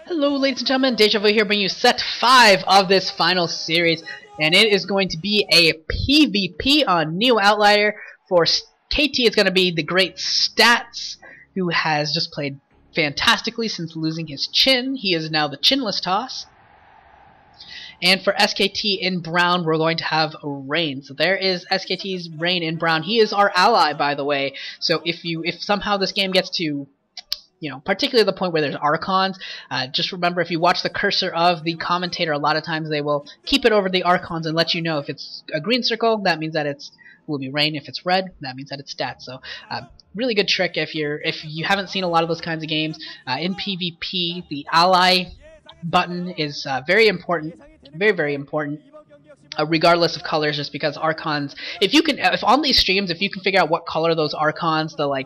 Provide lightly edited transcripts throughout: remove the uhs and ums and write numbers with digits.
Hello ladies and gentlemen, Deja Vu here bringing you set 5 of this final series, and it is going to be a PvP on New Outlier. For KT it's going to be the great Stats, who has just played fantastically since losing his chin. He is now the chinless toss. And for SKT in brown, we're going to have Rain. So there is SKT's Rain in brown. He is our ally, by the way. So if somehow this game gets to, particularly the point where there's Archons, just remember, if you watch the cursor of the commentator, a lot of times they will keep it over the Archons and let you know if it's a green circle, that means that will be Rain. If it's red, that means that it's Stats. So really good trick if you haven't seen a lot of those kinds of games. In PvP, the ally button is very important, very important. Regardless of colors, just because Archons, if on these streams, if you can figure out what color those Archons, the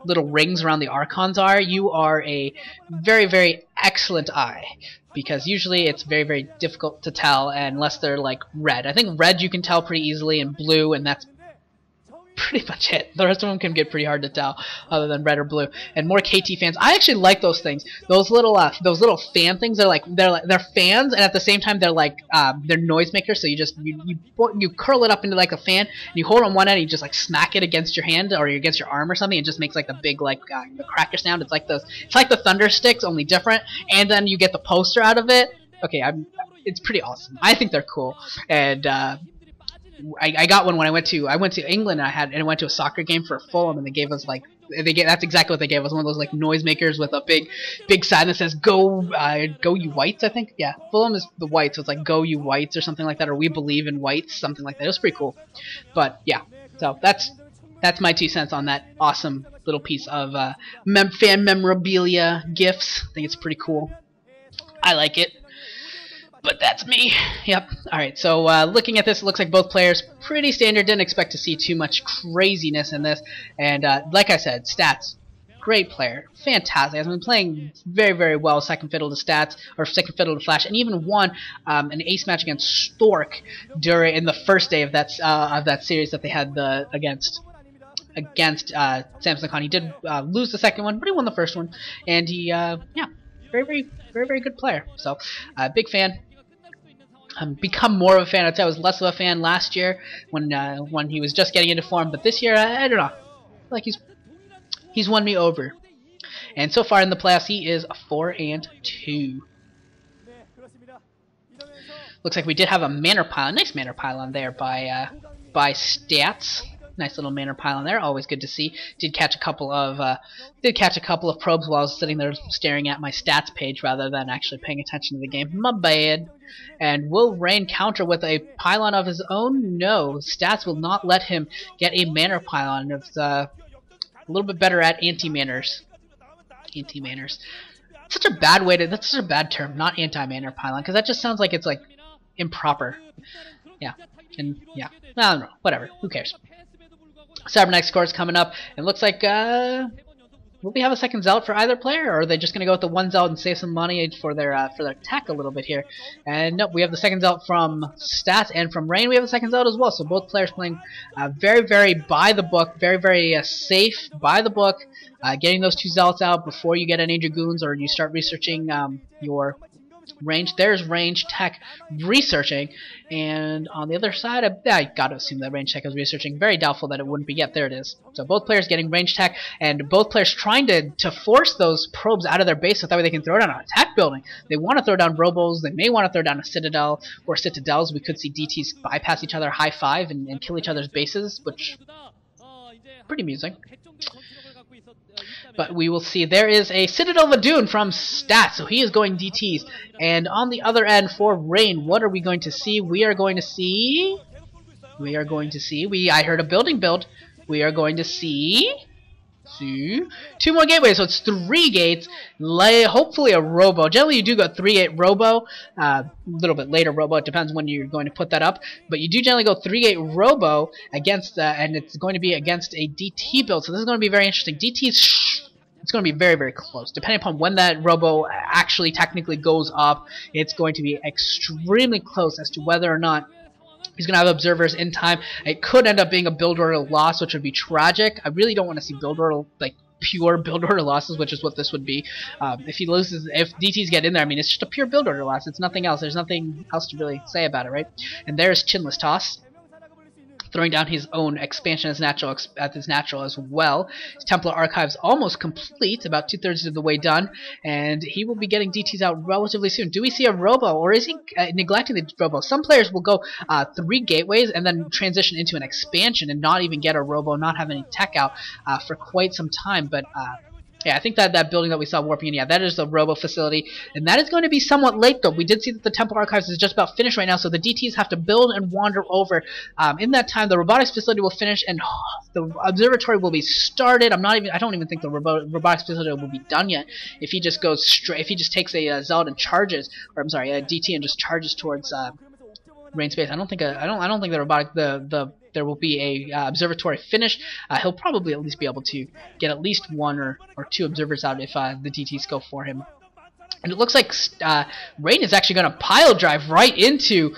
little rings around the Archons are, you are a very excellent eye, because usually it's very difficult to tell unless they're like red. I think red you can tell pretty easily, and blue, and that's pretty much it. The rest of them can get pretty hard to tell, other than red or blue. And more KT fans, I actually like those things. Those little fan things. They're fans, and at the same time they're they're noisemakers. So you curl it up into like a fan, and you hold on one end, and you just smack it against your hand or against your arm or something. It just makes the big the cracker sound. It's like the thunder sticks, only different. And then you get the poster out of it. Okay, it's pretty awesome. I think they're cool. And I got one when I went to England, and I went to a soccer game for Fulham, and they gave us that's exactly what they gave us, one of those noisemakers with a big sign that says go you whites, I think. Yeah, Fulham is the whites, so it's go you whites or something like that, or we believe in whites, something like that. It was pretty cool. But yeah, so that's my 2 cents on that awesome little piece of fan memorabilia gifts. I think it's pretty cool. I like it. But that's me. Yep. Alright, so looking at this, it looks like both players pretty standard. Didn't expect to see too much craziness in this. And like I said, Stats, great player. Fantastic. Has been playing very well second fiddle to Stats, or second fiddle to Flash, and even won an ace match against Stork in the first day of that series that they had against Samson Khan. He did lose the second one, but he won the first one. And he, very good player. So, big fan. Become more of a fan. I'd say I was less of a fan last year when he was just getting into form, but this year I don't know. I feel like he's won me over. And so far in the playoffs, he is 4-2. Looks like we did have a manor pylon, nice manor pylon there by Stats. Nice little manor pylon there, always good to see. Did catch a couple of probes while I was sitting there staring at my stats page rather than actually paying attention to the game. My bad. And will Rain counter with a pylon of his own? No, Stats will not let him get a manor pylon. It's a little bit better at anti-manners. Anti-manners. That's such a bad term, not anti-manor pylon, because that just sounds like it's improper. Yeah. And yeah. I don't know. Whatever. Who cares? Cybernetic course coming up, and looks like will we have a second zealot for either player, or are they just going to go with the one zealot and save some money for their tech a little bit here? And nope, we have the second zealot from Stats, and from Rain we have the second zealot as well. So both players playing very by the book, very safe by the book, getting those 2 zealots out before you get any Dragoons or you start researching your range. There's range tech researching, and on the other side, I gotta assume that range tech is researching. Very doubtful that it wouldn't be. Yet there it is. So both players getting range tech, and both players trying to force those probes out of their base so that way they can throw down an attack building. They want to throw down robos. They may want to throw down a citadel or citadels. We could see DTs bypass each other, high five, and kill each other's bases, which pretty amusing. But we will see. There is a Citadel Ladoon from Stats, so he is going DTs. And on the other end for Rain, what are we going to see? We are going to see... I heard a building build. We are going to see 2 more gateways, so it's 3 gates. Hopefully a robo. Generally you do go 3-gate robo. A little bit later robo. It depends when you're going to put that up. But you do generally go 3-gate robo against, and it's going to be against a DT build. So this is going to be very interesting. DT's... It's going to be very close. Depending upon when that robo actually technically goes up, it's going to be extremely close as to whether or not he's going to have observers in time. It could end up being a build order loss, which would be tragic. I really don't want to see build order pure build order losses, which is what this would be. If he loses, if DTs get in there, I mean, it's just a pure build order loss. It's nothing else. There's nothing else to really say about it, right? And there's Chinless Toss, throwing down his own expansion as natural as well. His Templar Archive's almost complete, about 2/3 of the way done, and he will be getting DTs out relatively soon. Do we see a Robo, or is he neglecting the Robo? Some players will go 3 gateways and then transition into an expansion and not even get a Robo, not have any tech out for quite some time, but yeah, I think that building that we saw warping in, yeah, that is the Robo facility, and that is going to be somewhat late, though. We did see that the Temple Archives is just about finished right now, so the DTs have to build and wander over. In that time, the robotics facility will finish, and the observatory will be started. I don't even think the robotics facility will be done yet. If he just goes straight, if he just takes a Zealot and charges, or I'm sorry, a DT and just charges towards Rain Space, I don't think there will be a observatory finish. He'll probably at least be able to get at least 1 or 2 observers out if the DTs go for him. And it looks like Rain is actually going to pile drive right into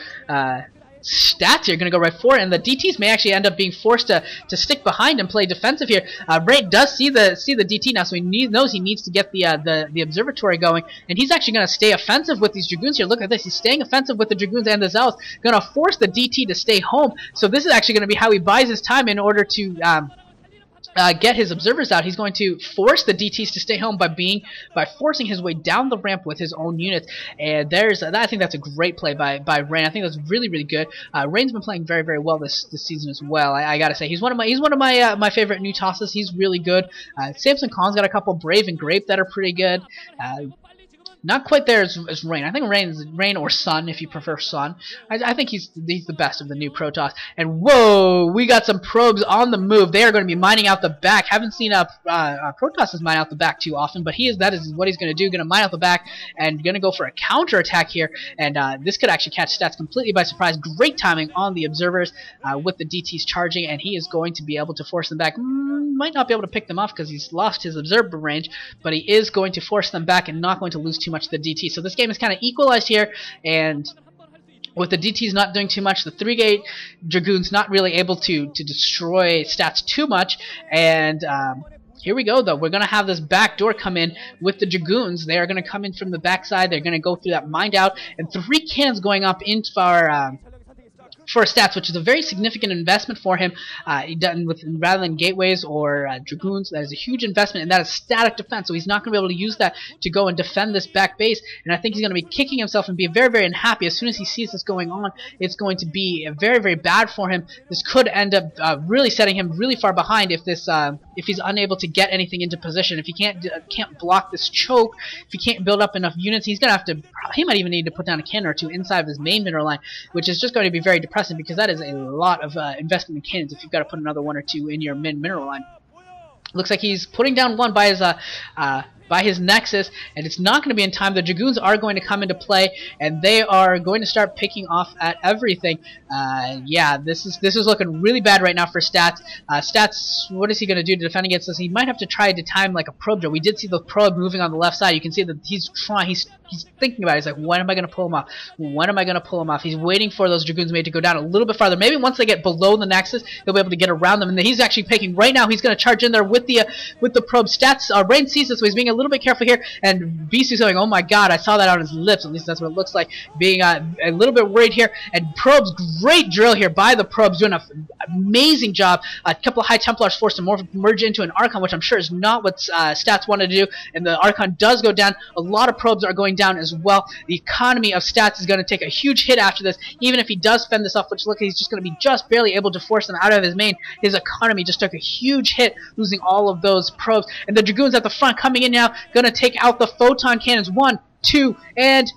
Stats here, going to go right for it, and the DTs may actually end up being forced to stick behind and play defensive here. Rain does see the DT now, so he knows he needs to get the observatory going, and he's actually going to stay offensive with these Dragoons here. Look at this, he's staying offensive with the Dragoons and the Zealots, going to force the DT to stay home. So this is actually going to be how he buys his time in order to get his observers out. He's going to force the DTs to stay home by forcing his way down the ramp with his own units. And I think that's a great play by Rain. I think that's really, really good. Rain's been playing very, very well this season as well. I gotta say, he's one of my favorite new tosses. He's really good. Samson Khan's got a couple Brave and Grape that are pretty good. Not quite there as Rain. I think Rain or Sun, if you prefer Sun. I think he's the best of the new Protoss. And whoa, we got some probes on the move. They are going to be mining out the back. Haven't seen Protoss mine out the back too often, but that is what he's going to do. Going to mine out the back and going to go for a counter attack here. And this could actually catch Stats completely by surprise. Great timing on the observers with the DTs charging, and he is going to be able to force them back. Might not be able to pick them off because he's lost his observer range, but he is going to force them back and not going to lose too much to the DT. So this game is kind of equalized here, and with the DTs not doing too much, the 3-gate Dragoons not really able to destroy Stats too much, and here we go, though. We're going to have this back door come in with the Dragoons. They are going to come in from the backside. They're going to go through that mined out, and 3 cannons going up into for Stats, which is a very significant investment for him. Done with rather than gateways or Dragoons, that is a huge investment, and that is static defense. So he's not going to be able to use that to go and defend this back base. And I think he's going to be kicking himself and be very, very unhappy as soon as he sees this going on. It's going to be very, very bad for him. This could end up really setting him really far behind if he's unable to get anything into position. If he can't block this choke, if he can't build up enough units, he's going to have to. He might even need to put down a cannon or 2 inside of his main mineral line, which is just going to be very depressing, because that is a lot of investment in cannons if you've got to put another 1 or 2 in your mineral line. Looks like he's putting down 1 by his Nexus, and it's not going to be in time. The Dragoons are going to come into play, and they are going to start picking off at everything. Yeah, this is looking really bad right now for Stats. Stats, what is he going to do to defend against this? He might have to try to time like a probe drill. We did see the probe moving on the left side. You can see that he's thinking about it. He's like, when am I going to pull him off? When am I going to pull him off? He's waiting for those Dragoons maybe to go down a little bit farther. Maybe once they get below the Nexus, he'll be able to get around them. And then he's actually picking right now. He's going to charge in there with the probe. Stats, Rain sees this, so he's being a little bit careful here. And Beastie's going, oh my god, I saw that on his lips. At least that's what it looks like. Being a little bit worried here. And Probe's great drill here by the Probes, doing an amazing job. A couple of High Templars forced to merge into an Archon, which I'm sure is not what Stats wanted to do. And the Archon does go down. A lot of Probes are going down as well. The economy of Stats is going to take a huge hit after this. Even if he does fend this off, which look, he's just going to be just barely able to force them out of his main. His economy just took a huge hit, losing all of those Probes. And the Dragoons at the front coming in now, going to take out the Photon Cannons. 1, 2, and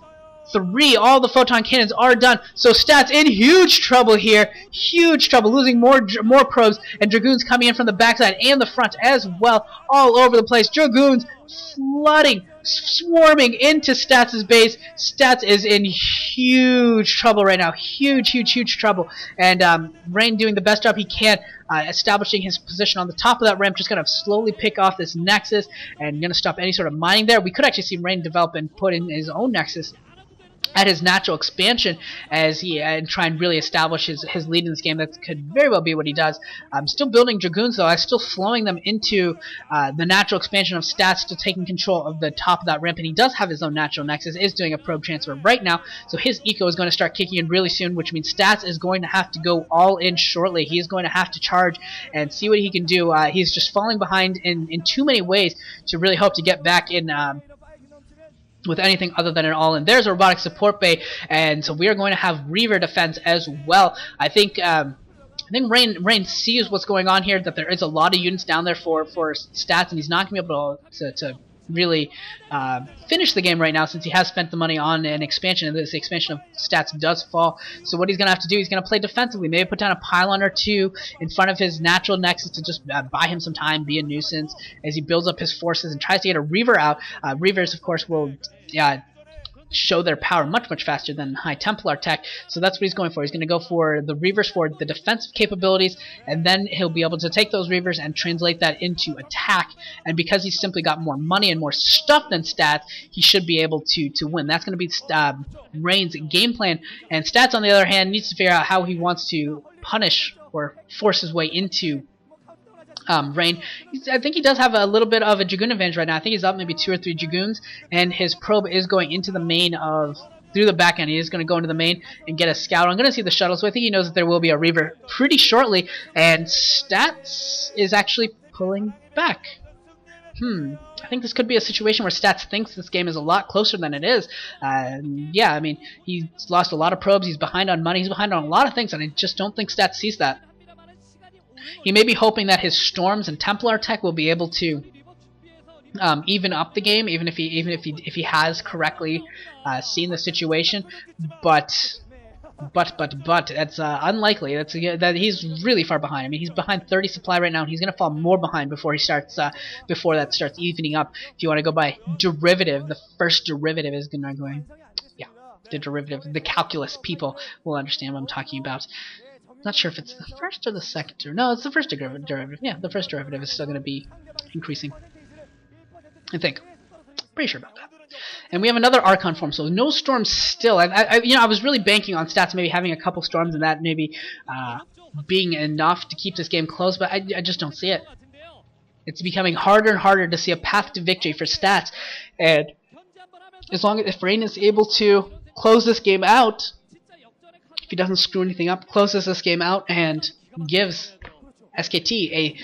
3. All the Photon Cannons are done. So Stats in huge trouble here. Huge trouble, losing more probes, and Dragoons coming in from the backside and the front as well, all over the place. Dragoons flooding, swarming into Stats' base. Stats is in huge trouble right now. Huge trouble. And Rain doing the best job he can, establishing his position on the top of that ramp, just going to slowly pick off this Nexus and going to stop any sort of mining there. We could actually see Rain develop and put in his own Nexus at his natural expansion as he and try and really establish his lead in this game. That could very well be what he does. I'm still building Dragoons though. I'm still flowing them into the natural expansion of Stats, still taking control of the top of that ramp, and he does have his own natural nexus, is doing a probe transfer right now, so his eco is going to start kicking in really soon, which means Stats is going to have to go all in shortly. He is going to have to charge and see what he can do. He's just falling behind in too many ways to really hope to get back in with anything other than an all-in. There's a robotic support bay, and so we are going to have Reaver defense as well. I think Rain sees what's going on here, that there is a lot of units down there for Stats, and he's not going to be able to really finish the game right now since he has spent the money on an expansion, and this expansion of Stats does fall. So what he's going to have to do, he's going to play defensively, maybe put down a pylon or two in front of his natural nexus to just buy him some time, be a nuisance as he builds up his forces and tries to get a Reaver out. Reavers, of course, will show their power much faster than High Templar tech, so that's what he's going for. He's going to go for the Reavers for the defensive capabilities, and then he'll be able to take those Reavers and translate that into attack, and because he's simply got more money and more stuff than Stats, he should be able to win. That's going to be Rain's game plan, and Stats on the other hand needs to figure out how he wants to punish or force his way into Rain. I think he does have a little bit of a Dragoon advantage right now. I think he's up maybe 2 or 3 Dragoons, and his probe is going into the main through the back end. He is going to go into the main and get a scout. I'm going to see the shuttle, so I think he knows that there will be a Reaver pretty shortly, and Stats is actually pulling back. I think this could be a situation where Stats thinks this game is a lot closer than it is. Yeah, I mean, he's lost a lot of probes, he's behind on money, he's behind on a lot of things, and I just don't think Stats sees that. He may be hoping that his Storms and Templar tech will be able to even up the game, even if he has correctly seen the situation, but that's unlikely. That he's really far behind. I mean, he's behind 30 supply right now, and he's going to fall more behind before he starts before that starts evening up. If you want to go by derivative, the first derivative is going to go. Yeah, the derivative. The calculus people will understand what I'm talking about. Not sure if it's the first or the second. No, it's the first derivative. Yeah, the first derivative is still going to be increasing, I think. Pretty sure about that. And we have another Archon form, so no Storms still. I was really banking on Stats maybe having a couple Storms and that maybe being enough to keep this game close, but I just don't see it. It's becoming harder and harder to see a path to victory for Stats, and if Rain is able to close this game out, if he doesn't screw anything up, closes this game out and gives SKT a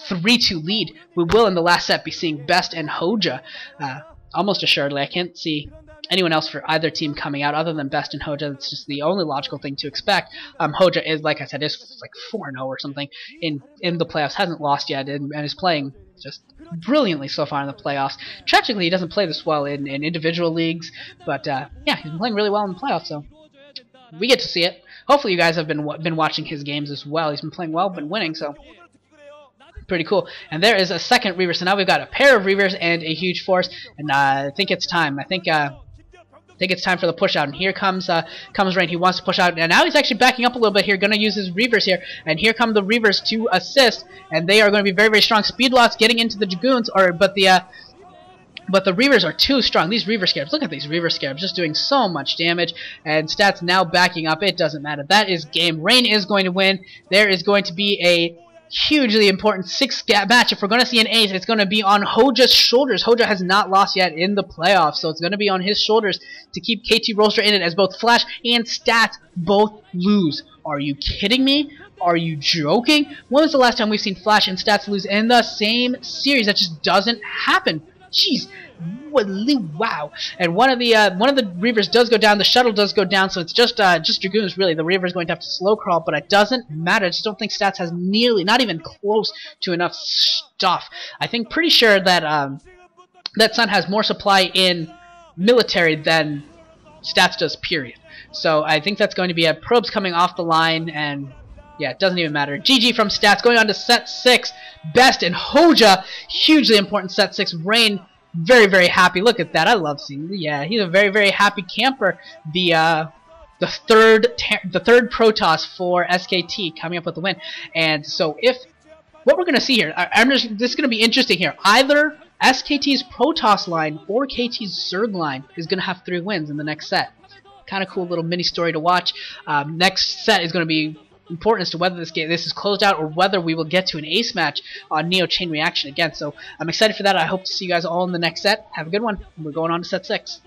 3-2 lead, we will in the last set be seeing Best and Hoja almost assuredly. I can't see anyone else for either team coming out other than Best and Hoja. That's just the only logical thing to expect. Hoja is, like I said, is like 4-0 or something in the playoffs, hasn't lost yet, and is playing just brilliantly so far in the playoffs. Tragically, he doesn't play this well in individual leagues, but yeah, he's been playing really well in the playoffs, so we get to see it. Hopefully you guys have been watching his games as well. He's been playing well, been winning, so pretty cool. And there is a second Reaver, so now we've got a pair of Reavers and a huge force, and I think it's time. I think it's time for the push out, and here comes Rain. He wants to push out, and now he's actually backing up a little bit here, gonna use his Reavers here, and here come the Reavers to assist, and they are going to be very strong. Speed loss getting into the Dragoons, but the Reavers are too strong. These Reaver Scarabs, look at these Reaver Scarabs, just doing so much damage, and Stats now backing up. It doesn't matter. That is game. Rain is going to win. There is going to be a hugely important 6-gap match. If we're going to see an ace, it's going to be on Hoja's shoulders. Hoja has not lost yet in the playoffs, so it's going to be on his shoulders to keep KT Rolster in it, as both Flash and Stats both lose. Are you kidding me? Are you joking? When was the last time we've seen Flash and Stats lose in the same series? That just doesn't happen. Jeez, wow! And one of the Reavers does go down. The shuttle does go down, so it's just Dragoons really. The Reaver is going to have to slow crawl, but it doesn't matter. I just don't think Stats has nearly, not even close to enough stuff. I think pretty sure that that Sun has more supply in military than Stats does. Period. So I think that's going to be a probes coming off the line, and yeah, it doesn't even matter. GG from Stats. Going on to set 6. Best and Hoja. Hugely important set 6. Rain, very happy. Look at that. I love seeing. Yeah, he's a very happy camper. The third Protoss for SKT coming up with the win. And so what we're going to see here, this is going to be interesting here. Either SKT's Protoss line or KT's Zerg line is going to have 3 wins in the next set. kind of cool little mini story to watch. Next set is going to be important as to whether this is closed out or whether we will get to an ace match on Neo Chain Reaction again. So I'm excited for that. I hope to see you guys all in the next set. Have a good one. We're going on to set 6.